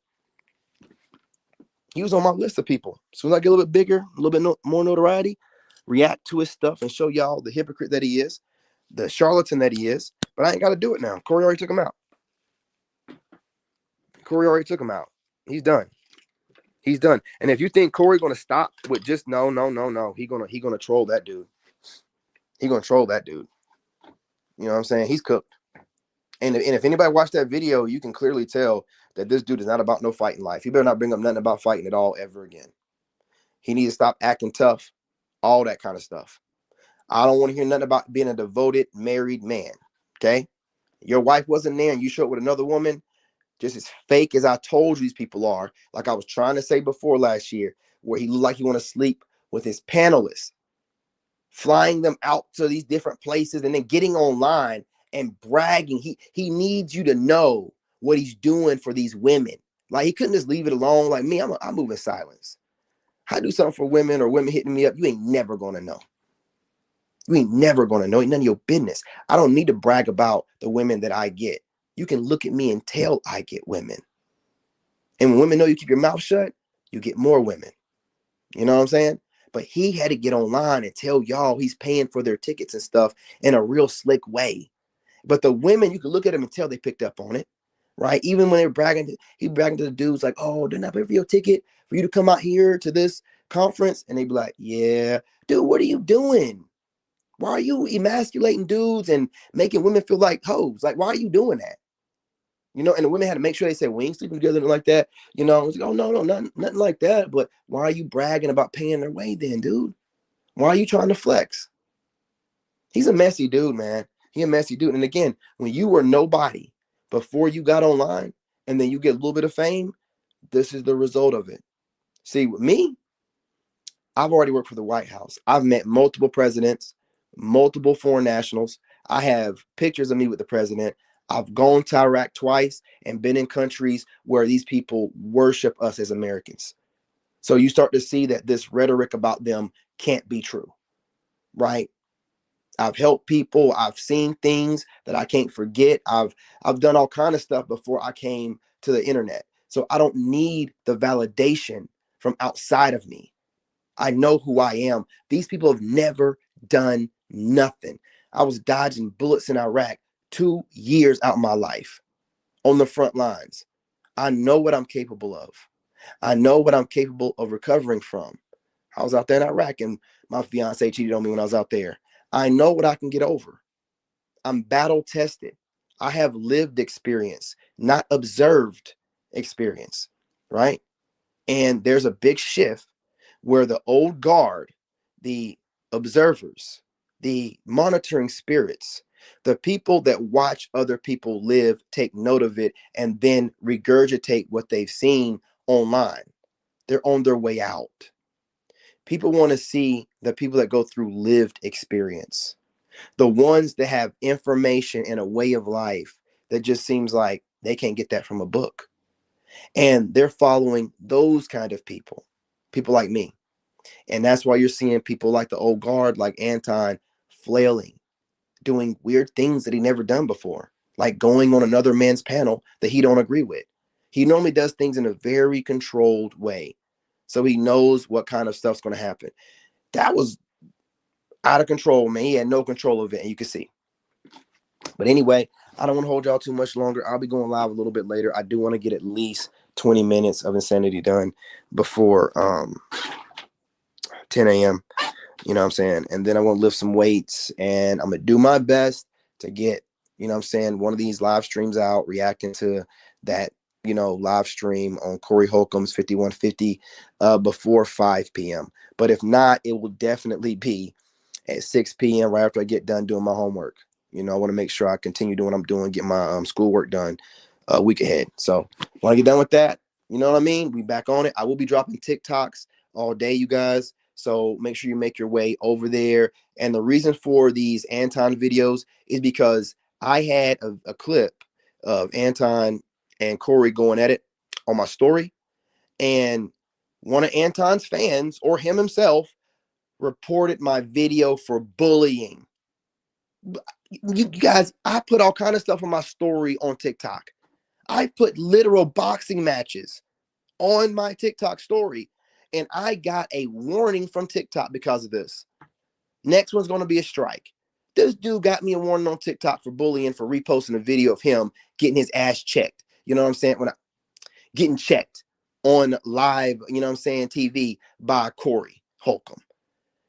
He was on my list of people. As soon as I get a little bit bigger, a little bit more notoriety, react to his stuff and show y'all the hypocrite that he is, the charlatan that he is. But I ain't got to do it now. Corey already took him out. Corey already took him out. He's done. He's done. And if you think Corey gonna stop with just no, he gonna troll that dude. He gonna troll that dude. You know what I'm saying? He's cooked. And if anybody watched that video, you can clearly tell that this dude is not about no fight in life. He better not bring up nothing about fighting at all ever again. He needs to stop acting tough, all that kind of stuff. I don't want to hear nothing about being a devoted married man. Okay? Your wife wasn't there and you showed up with another woman, just as fake as I told you these people are, like I was trying to say before last year, where he looked like he want to sleep with his panelists, flying them out to these different places and then getting online and bragging. He needs you to know what he's doing for these women. Like, he couldn't just leave it alone. Like me, I move in silence. I do something for women or women hitting me up, you ain't never gonna know. You ain't never gonna know. Ain't none of your business. I don't need to brag about the women that I get. You can look at me and tell I get women. And when women know you keep your mouth shut, you get more women. You know what I'm saying? But he had to get online and tell y'all he's paying for their tickets and stuff in a real slick way. But the women, you can look at them and tell they picked up on it, right? Even when they were bragging, he bragging to the dudes like, oh, didn't I pay for your ticket for you to come out here to this conference? And they'd be like, yeah, dude, what are you doing? Why are you emasculating dudes and making women feel like hoes? Like, why are you doing that? You know, and the women had to make sure they said, we ain't sleeping together like that. You know, it's like, oh, no, nothing like that. But why are you bragging about paying their way then, dude? Why are you trying to flex? He's a messy dude, man. He a messy dude. And again, when you were nobody before you got online and then you get a little bit of fame, this is the result of it. See, with me, I've already worked for the White House. I've met multiple presidents, multiple foreign nationals. I have pictures of me with the president. I've gone to Iraq twice and been in countries where these people worship us as Americans. So you start to see that this rhetoric about them can't be true, right? I've helped people. I've seen things that I can't forget. I've done all kind of stuff before I came to the internet. So I don't need the validation from outside of me. I know who I am. These people have never done nothing. I was dodging bullets in Iraq 2 years out of my life on the front lines. I know what I'm capable of. I know what I'm capable of recovering from. I was out there in Iraq and my fiance cheated on me when I was out there. I know what I can get over. I'm battle tested. I have lived experience, not observed experience, right? And there's a big shift where the old guard, the observers, the monitoring spirits, the people that watch other people live, take note of it, and then regurgitate what they've seen online. They're on their way out. People want to see the people that go through lived experience, the ones that have information and a way of life that just seems like they can't get that from a book. And they're following those kind of people like me. And that's why you're seeing people like the old guard, like Anton, flailing, doing weird things that he never done before, like going on another man's panel that he don't agree with. He normally does things in a very controlled way. So he knows what kind of stuff's going to happen. That was out of control, man. He had no control of it, and you can see. But anyway, I don't want to hold y'all too much longer. I'll be going live a little bit later. I do want to get at least 20 minutes of insanity done before 10 a.m. You know what I'm saying? And then I want to lift some weights, and I'm going to do my best to get, you know what I'm saying, one of these live streams out, reacting to that, you know, live stream on Corey Holcomb's 5150 before 5 p.m. But if not, it will definitely be at 6 p.m. right after I get done doing my homework. You know, I want to make sure I continue doing what I'm doing, get my schoolwork done a week ahead. So when I get done with that, You know what I mean? We back on it. I will be dropping TikToks all day, you guys. So make sure you make your way over there. And the reason for these Anton videos is because I had a clip of Anton and Corey going at it on my story. And one of Anton's fans, or him himself, reported my video for bullying. You guys, I put all kind of stuff on my story on TikTok. I put literal boxing matches on my TikTok story, and I got a warning from TikTok because of this. Next one's going to be a strike. This dude got me a warning on TikTok for bullying, for reposting a video of him getting his ass checked. You know what I'm saying? Getting checked on live, you know what I'm saying, TV by Corey Holcomb.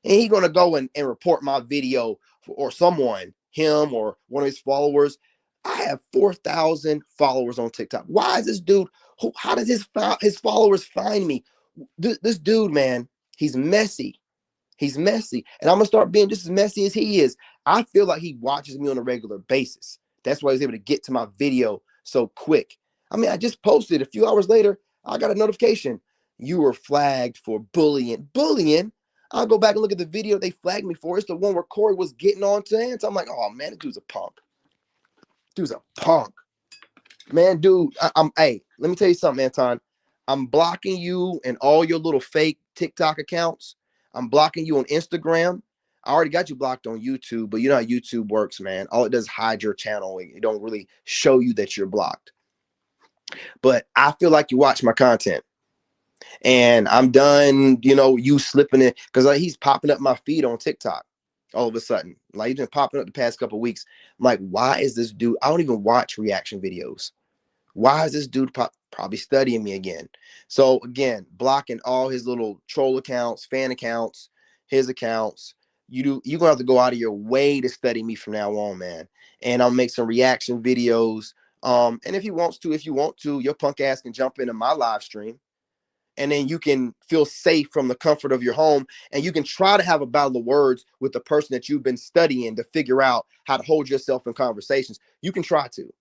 And he's going to go and report my video, or someone, him or one of his followers. I have 4,000 followers on TikTok. Why is this dude, how does his followers find me? This dude, man, he's messy. He's messy. And I'm going to start being just as messy as he is. I feel like he watches me on a regular basis. That's why he's able to get to my video so quick. I mean, I just posted a few hours later. I got a notification. You were flagged for bullying. Bullying? I'll go back and look at the video they flagged me for. It's the one where Corey was getting on to Anton. I'm like, oh, man, this dude's a punk. Dude's a punk. Man, dude, hey, let me tell you something, Anton. I'm blocking you and all your little fake TikTok accounts. I'm blocking you on Instagram. I already got you blocked on YouTube, but you know how YouTube works, man. All it does is hide your channel. It don't really show you that you're blocked. But I feel like you watch my content. And I'm done, you know, you slipping in, because like, he's popping up my feed on TikTok all of a sudden. Like, he's been popping up the past couple of weeks. I'm like, why is this dude? I don't even watch reaction videos. Why is this dude probably studying me again? So again, blocking all his little troll accounts, fan accounts, his accounts. You're gonna have to go out of your way to study me from now on, man. And I'll make some reaction videos. And if you want to, your punk ass can jump into my live stream. And then you can feel safe from the comfort of your home. And you can try to have a battle of words with the person that you've been studying to figure out how to hold yourself in conversations. You can try to.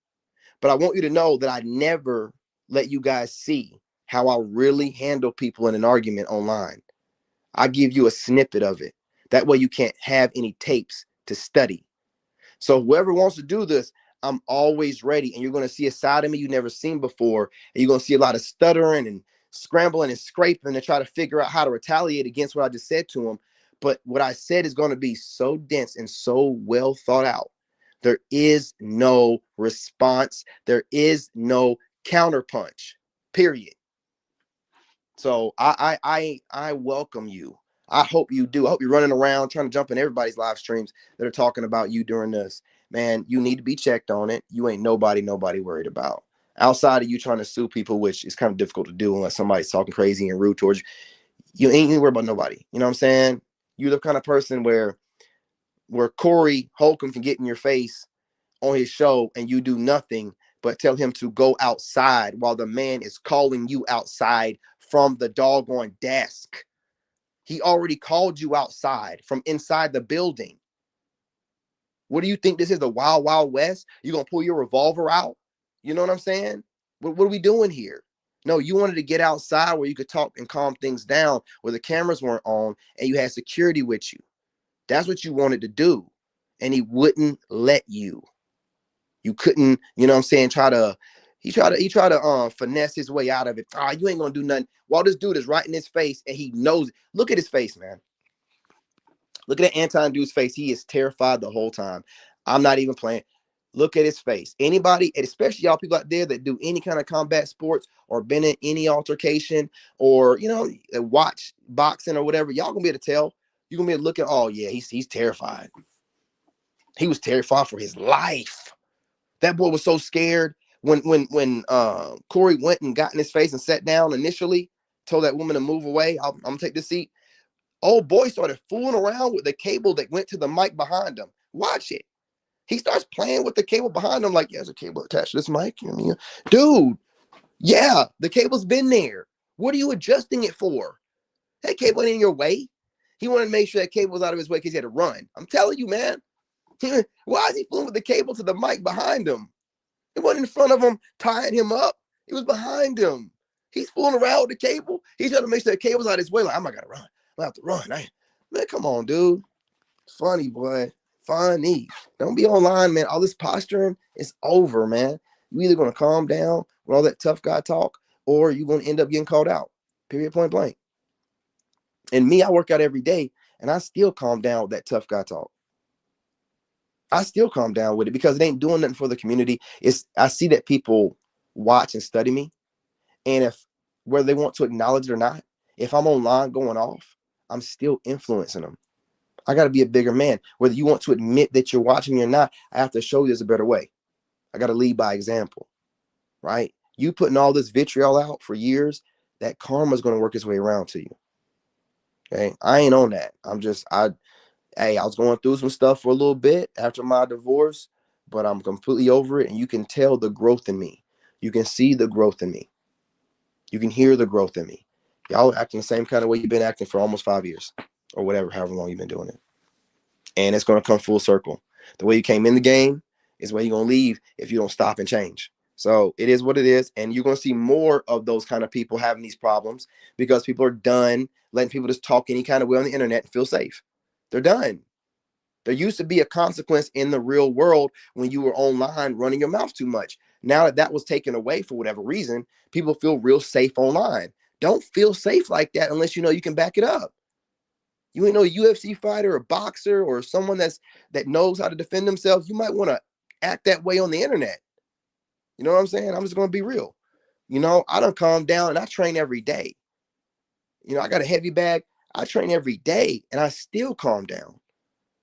But I want you to know that I never let you guys see how I really handle people in an argument online. I give you a snippet of it. That way you can't have any tapes to study. So whoever wants to do this, I'm always ready. And you're going to see a side of me you've never seen before. And you're going to see a lot of stuttering and scrambling and scraping to try to figure out how to retaliate against what I just said to him. But what I said is going to be so dense and so well thought out. There is no response. There is no counterpunch, period. So I welcome you. I hope you do. I hope you're running around trying to jump in everybody's live streams that are talking about you during this. Man, you need to be checked on it. You ain't nobody worried about. Outside of you trying to sue people, which is kind of difficult to do unless somebody's talking crazy and rude towards you. You ain't worried about nobody. You know what I'm saying? You're the kind of person where Corey Holcomb can get in your face on his show and you do nothing but tell him to go outside while the man is calling you outside from the doggone desk. He already called you outside from inside the building. What do you think this is, the Wild Wild West? You gonna pull your revolver out? You know what I'm saying? What are we doing here? No, you wanted to get outside where you could talk and calm things down, where the cameras weren't on and you had security with you. That's what you wanted to do. And he wouldn't let you. You couldn't, you know what I'm saying, he tried to finesse his way out of it. You ain't gonna do nothing. While this dude is right in his face and he knows it. Look at his face, man. Look at that Anton dude's face. He is terrified the whole time. I'm not even playing. Look at his face. Anybody, especially y'all people out there that do any kind of combat sports or been in any altercation or, you know, watch boxing or whatever, y'all gonna be able to tell. You're gonna be able to look at, oh yeah, he's terrified. He was terrified for his life. That boy was so scared when Corey went and got in his face and sat down initially, told that woman to move away. I'm gonna take this seat. Old boy started fooling around with the cable that went to the mic behind him. Watch it. He starts playing with the cable behind him, like, yeah, there's a cable attached to this mic. I mean, dude, yeah, the cable's been there. What are you adjusting it for? That cable ain't in your way. He wanted to make sure that cable was out of his way because he had to run. I'm telling you, man. Why is he fooling with the cable to the mic behind him? It wasn't in front of him, tying him up. It was behind him. He's fooling around with the cable. He's trying to make sure the cable's out his way. Like, I'm not gonna run. I'm gonna have to run. Man, come on, dude. Funny, boy. Funny. Don't be online, man. All this posturing is over, man. You either gonna calm down with all that tough guy talk, or you're gonna end up getting called out. Period, point blank. And me, I work out every day, and I still calm down with that tough guy talk. I still calm down with it because it ain't doing nothing for the community. I see that people watch and study me, and if whether they want to acknowledge it or not, if I'm online going off, I'm still influencing them. I got to be a bigger man. Whether you want to admit that you're watching me or not, I have to show you there's a better way. I got to lead by example, right? You putting all this vitriol out for years, that karma is going to work its way around to you. Okay, I ain't on that. I was going through some stuff for a little bit after my divorce, but I'm completely over it. And you can tell the growth in me. You can see the growth in me. You can hear the growth in me. Y'all acting the same kind of way you've been acting for almost 5 years or whatever, however long you've been doing it. And it's going to come full circle. The way you came in the game is the way you're going to leave if you don't stop and change. So it is what it is. And you're going to see more of those kind of people having these problems because people are done letting people just talk any kind of way on the internet and feel safe. They're done. There used to be a consequence in the real world when you were online running your mouth too much. Now that was taken away for whatever reason, people feel real safe online. Don't feel safe like that unless you know you can back it up. You ain't no UFC fighter or boxer or someone that knows how to defend themselves. You might want to act that way on the internet. You know what I'm saying? I'm just going to be real. I done calm down and I train every day. I got a heavy bag. I train every day and I still calm down.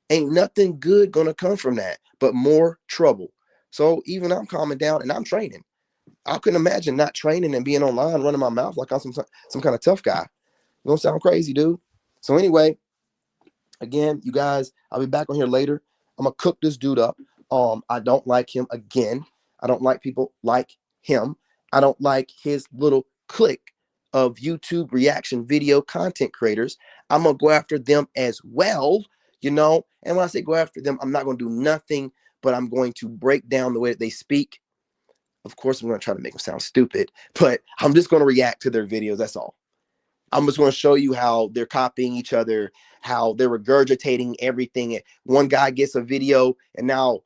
Ain't nothing good going to come from that, but more trouble. So even I'm calming down and I'm training. I couldn't imagine not training and being online, running my mouth like I'm some kind of tough guy. You don't sound crazy, dude. So anyway, again, you guys, I'll be back on here later. I'm going to cook this dude up. I don't like him again. I don't like people like him. I don't like his little clique of YouTube reaction video content creators. I'm going to go after them as well. And when I say go after them, I'm not going to do nothing, but I'm going to break down the way that they speak. Of course, I'm going to try to make them sound stupid, but I'm just going to react to their videos. That's all. I'm just going to show you how they're copying each other, how they're regurgitating everything. One guy gets a video and now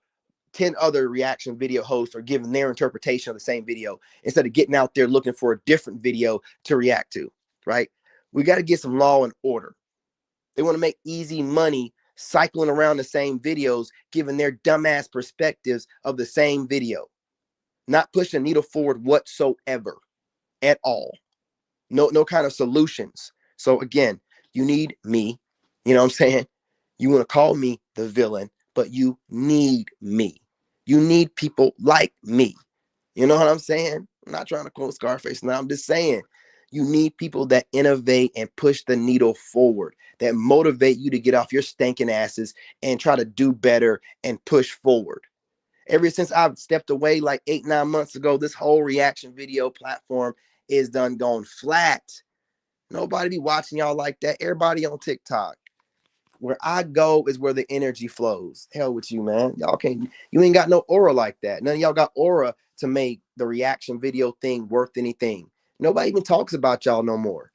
10 other reaction video hosts are giving their interpretation of the same video instead of getting out there looking for a different video to react to, right? We got to get some law and order. They want to make easy money cycling around the same videos, giving their dumbass perspectives of the same video, not pushing the needle forward whatsoever at all. No kind of solutions. So again, you need me. You know what I'm saying? You want to call me the villain, but you need me. You need people like me. You know what I'm saying? I'm not trying to quote Scarface now. I'm just saying you need people that innovate and push the needle forward, that motivate you to get off your stinking asses and try to do better and push forward. Ever since I've stepped away like 8-9 months ago, this whole reaction video platform is done gone flat. Nobody be watching y'all like that. Everybody on TikTok. Where I go is where the energy flows. Hell with you, man. You ain't got no aura like that. None of y'all got aura to make the reaction video thing worth anything. Nobody even talks about y'all no more.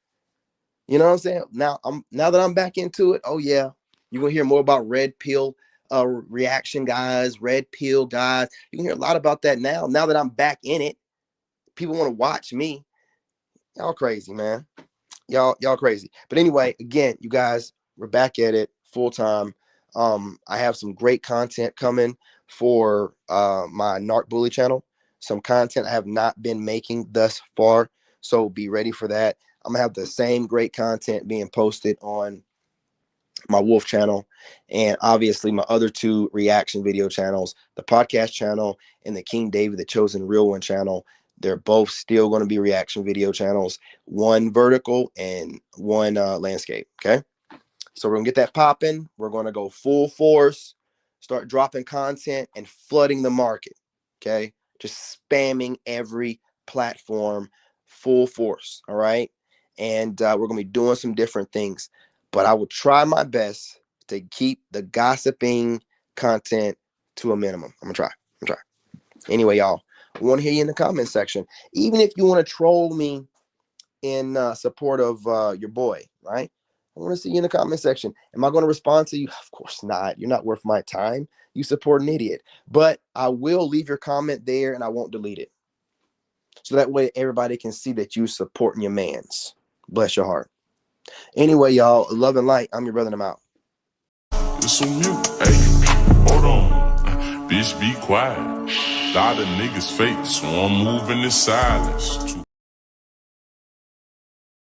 You know what I'm saying? Now that I'm back into it, oh yeah, you're gonna hear more about red pill reaction guys, red pill guys. You can hear a lot about that now. Now that I'm back in it, people want to watch me. Y'all crazy, man. Y'all crazy. But anyway, again, you guys, we're back at it full time. I have some great content coming for my Narc Bully channel. Some content I have not been making thus far, so be ready for that. I'm gonna have the same great content being posted on my Wolf channel, and obviously my other two reaction video channels, the podcast channel and the King David, the Chosen Real One channel. They're both still going to be reaction video channels, one vertical and one landscape. Okay. So we're going to get that popping. We're going to go full force, start dropping content and flooding the market. Okay. Just spamming every platform full force. All right. And we're going to be doing some different things, but I will try my best to keep the gossiping content to a minimum. I'm going to try. Anyway, y'all, I want to hear you in the comment section. Even if you want to troll me in support of your boy, right? I want to see you in the comment section. Am I going to respond to you? Of course not. You're not worth my time. You support an idiot. But I will leave your comment there and I won't delete it. So that way everybody can see that you supporting your mans. Bless your heart. Anyway, y'all, love and light. I'm your brother, and I'm out. It's on mute. Hey, hold on. Bitch, be quiet. Lot of niggas fake, so I'm moving in silence.